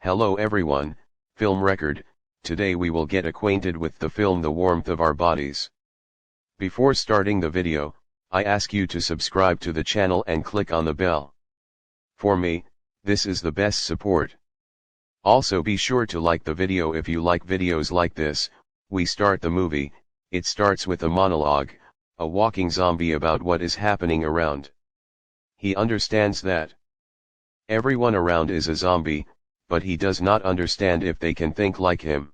Hello everyone, Film Record. Today we will get acquainted with the film The Warmth of Our Bodies. Before starting the video, I ask you to subscribe to the channel and click on the bell. For me, this is the best support. Also be sure to like the video if you like videos like this. We start the movie. It starts with a monologue, a walking zombie about what is happening around. He understands that everyone around is a zombie, but he does not understand if they can think like him.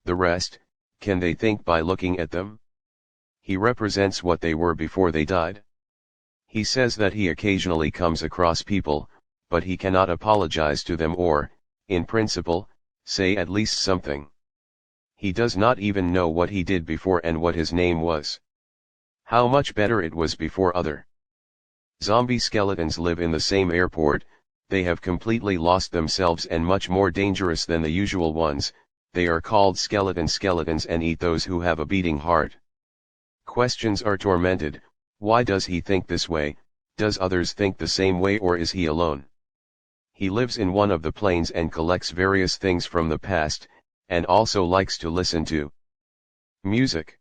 The rest, can they think by looking at them? He represents what they were before they died. He says that he occasionally comes across people, but he cannot apologize to them or, in principle, say at least something. He does not even know what he did before and what his name was. How much better it was before other zombie skeletons live in the same airport. They have completely lost themselves and much more dangerous than the usual ones. They are called skeletons and eat those who have a beating heart. Questions are tormented. Why does he think this way? Does others think the same way, or is he alone? He lives in one of the planes and collects various things from the past, and also likes to listen to music.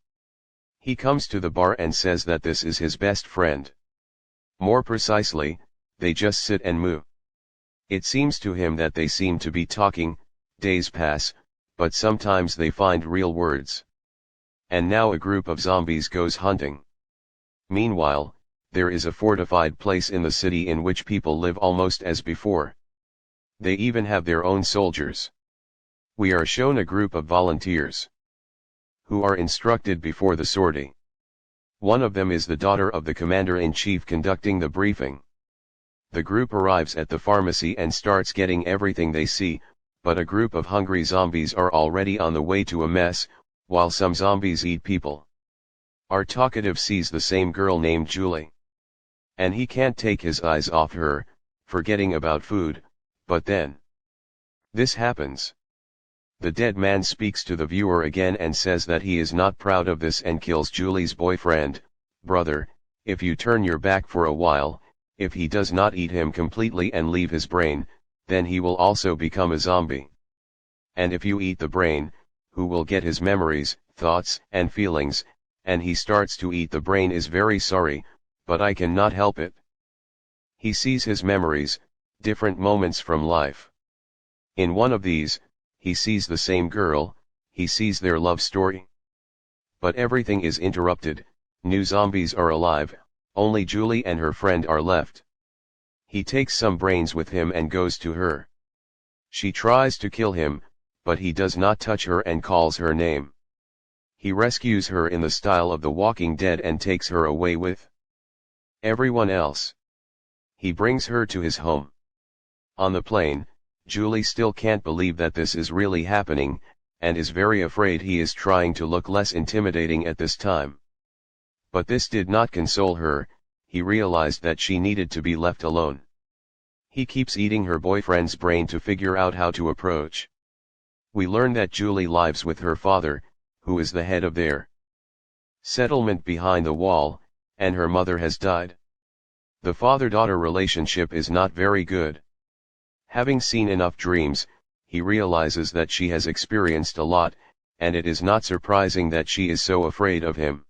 He comes to the bar and says that this is his best friend. More precisely, they just sit and moo. It seems to him that they seem to be talking. Days pass, but sometimes they find real words. And now a group of zombies goes hunting. Meanwhile, there is a fortified place in the city in which people live almost as before. They even have their own soldiers. We are shown a group of volunteers who are instructed before the sortie. One of them is the daughter of the commander-in-chief conducting the briefing. The group arrives at the pharmacy and starts getting everything they see, but a group of hungry zombies are already on the way to a mess, while some zombies eat people. Our talkative sees the same girl named Julie. And he can't take his eyes off her, forgetting about food, but then this happens. The dead man speaks to the viewer again and says that he is not proud of this and kills Julie's boyfriend. Brother, if you turn your back for a while, if he does not eat him completely and leave his brain, then he will also become a zombie. And if you eat the brain, who will get his memories, thoughts, and feelings? And he starts to eat the brain. Is very sorry, but I cannot help it. He sees his memories, different moments from life. In one of these, he sees the same girl, he sees their love story. But everything is interrupted. New zombies are alive. Only Julie and her friend are left. He takes some brains with him and goes to her. She tries to kill him, but he does not touch her and calls her name. He rescues her in the style of The Walking Dead and takes her away with everyone else. He brings her to his home. On the plane, Julie still can't believe that this is really happening, and is very afraid he is trying to look less intimidating at this time. But this did not console her. He realized that she needed to be left alone. He keeps eating her boyfriend's brain to figure out how to approach. We learn that Julie lives with her father, who is the head of their settlement behind the wall, and her mother has died. The father-daughter relationship is not very good. Having seen enough dreams, he realizes that she has experienced a lot, and it is not surprising that she is so afraid of him.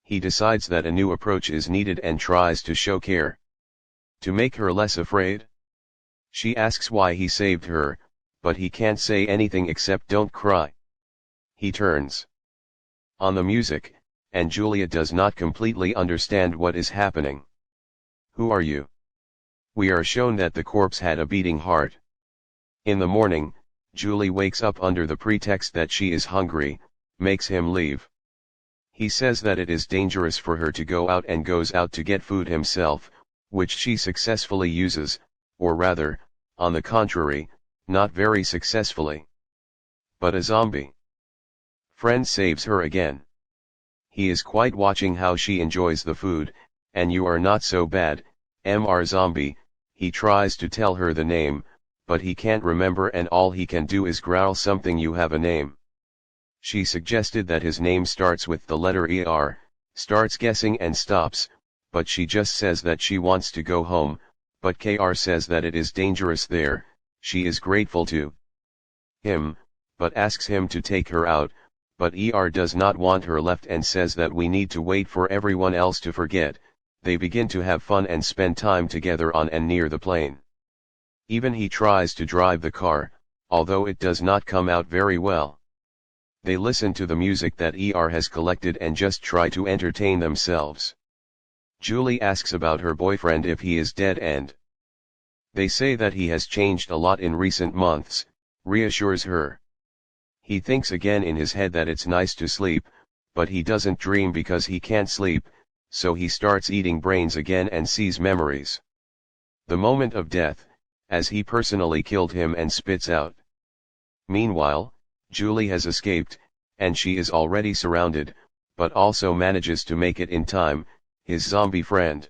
He decides that a new approach is needed and tries to show care to make her less afraid. She asks why he saved her, but he can't say anything except don't cry. He turns on the music, and Julia does not completely understand what is happening. Who are you? We are shown that the corpse had a beating heart. In the morning, Julie wakes up under the pretext that she is hungry, makes him leave. He says that it is dangerous for her to go out and goes out to get food himself, which she successfully uses, or rather, on the contrary, not very successfully. But a zombie friend saves her again. He is quite watching how she enjoys the food, and you are not so bad, Mr. Zombie. He tries to tell her the name, but he can't remember and all he can do is growl something. You have a name. She suggested that his name starts with the letter ER, starts guessing and stops, but she just says that she wants to go home, but KR says that it is dangerous there. She is grateful to him, but asks him to take her out, but does not want her left and says that we need to wait for everyone else to forget. They begin to have fun and spend time together on and near the plane. Even he tries to drive the car, although it does not come out very well. They listen to the music that has collected and just try to entertain themselves. Julie asks about her boyfriend if he is dead and they say that he has changed a lot in recent months, reassures her. He thinks again in his head that it's nice to sleep, but he doesn't dream because he can't sleep, so he starts eating brains again and sees memories. The moment of death, as he personally killed him and spits out. Meanwhile, Julie has escaped, and she is already surrounded, but also manages to make it in time. His zombie friend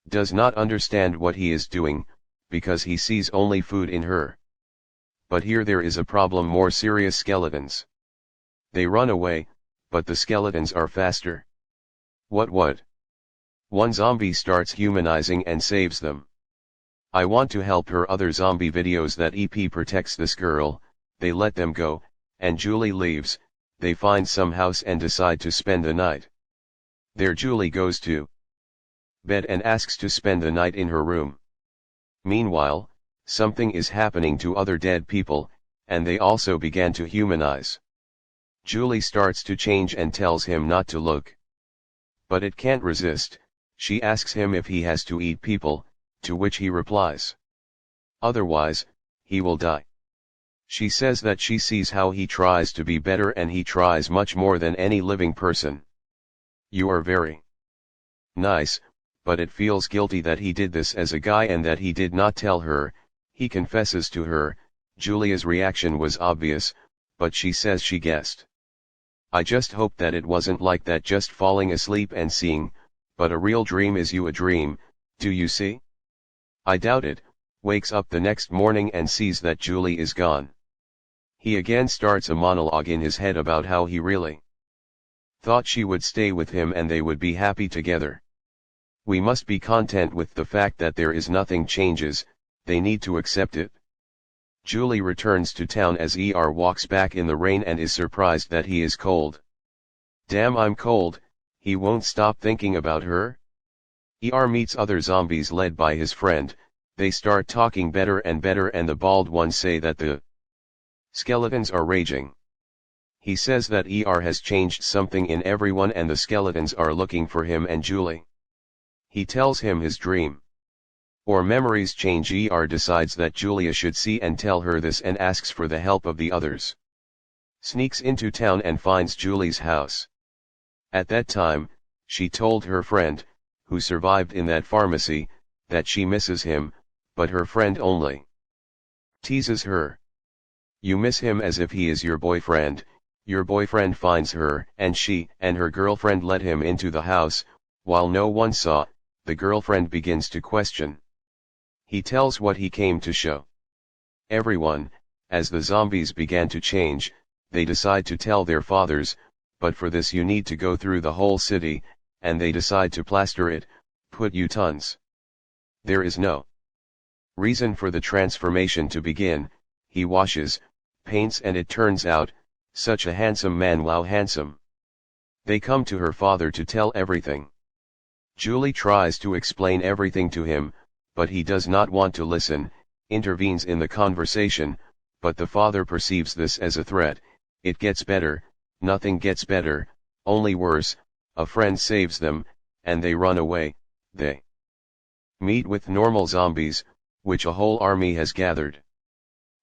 does not understand what he is doing, because he sees only food in her. But here there is a problem: more serious skeletons. They run away, but the skeletons are faster. What? One zombie starts humanizing and saves them. I want to help her. Other zombie videos that EP protects this girl. They let them go, and Julie leaves. They find some house and decide to spend the night. There Julie goes to bed and asks to spend the night in her room. Meanwhile, something is happening to other dead people, and they also began to humanize. Julie starts to change and tells him not to look. But it can't resist. She asks him if he has to eat people, to which he replies, otherwise, he will die. She says that she sees how he tries to be better and he tries much more than any living person. You are very nice, but it feels guilty that he did this as a guy and that he did not tell her. He confesses to her. Julia's reaction was obvious, but she says she guessed. I just hope that it wasn't like that, just falling asleep and seeing, but a real dream is you a dream, do you see? I doubt it. Wakes up the next morning and sees that Julie is gone. He again starts a monologue in his head about how he really thought she would stay with him and they would be happy together. We must be content with the fact that there is nothing changes, they need to accept it. Julie returns to town as walks back in the rain and is surprised that he is cold. Damn, I'm cold. He won't stop thinking about her. Meets other zombies led by his friend. They start talking better and the bald ones say that the skeletons are raging. He says that has changed something in everyone and the skeletons are looking for him and Julie. He tells him his dream or memories change. Decides that Julia should see and tell her this and asks for the help of the others. Sneaks into town and finds Julie's house. At that time, she told her friend, who survived in that pharmacy, that she misses him, but her friend only teases her. You miss him as if he is your boyfriend. Your boyfriend finds her, and she and her girlfriend let him into the house. While no one saw, the girlfriend begins to question. He tells what he came to show everyone. As the zombies began to change, they decide to tell their fathers, but for this you need to go through the whole city, and they decide to plaster it, put tons. There is no reason for the transformation to begin. He washes, paints, and it turns out, such a handsome man. Wow, handsome. They come to her father to tell everything. Julie tries to explain everything to him, but he does not want to listen, intervenes in the conversation, but the father perceives this as a threat. It gets better, nothing gets better, only worse. A friend saves them, and they run away. They meet with normal zombies, which a whole army has gathered.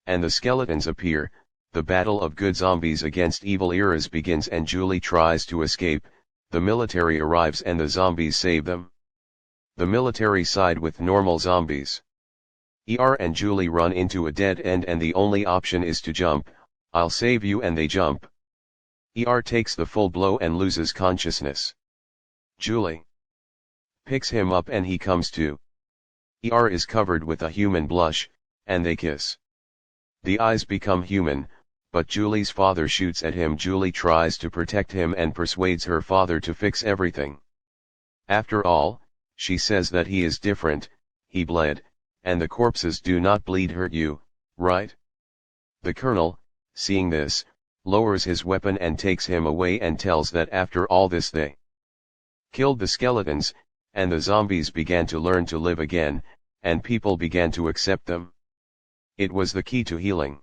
And the skeletons appear. The battle of good zombies against evil eras begins and Julie tries to escape. The military arrives and the zombies save them. The military side with normal zombies. And Julie run into a dead end and the only option is to jump. I'll save you, and they jump. Takes the full blow and loses consciousness. Julie picks him up and he comes to. Is covered with a human blush, and they kiss. The eyes become human, but Julie's father shoots at him. Julie tries to protect him and persuades her father to fix everything. After all, she says that he is different, he bled, and the corpses do not bleed hurt you, right? The colonel, seeing this, lowers his weapon and takes him away and tells that after all this they killed the skeletons, and the zombies began to learn to live again, and people began to accept them. It was the key to healing.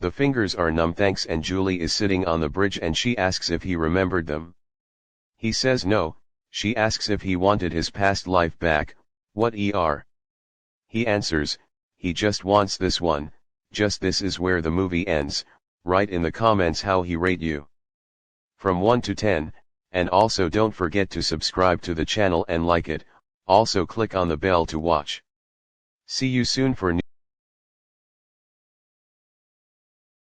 The fingers are numb thanks, and Julie is sitting on the bridge and she asks if he remembered them. He says no. She asks if he wanted his past life back. What er? He answers, he just wants this one. Just this is where the movie ends. Write in the comments how he rate you from 1 to 10, and also don't forget to subscribe to the channel and like it. Also click on the bell to watch. See you soon for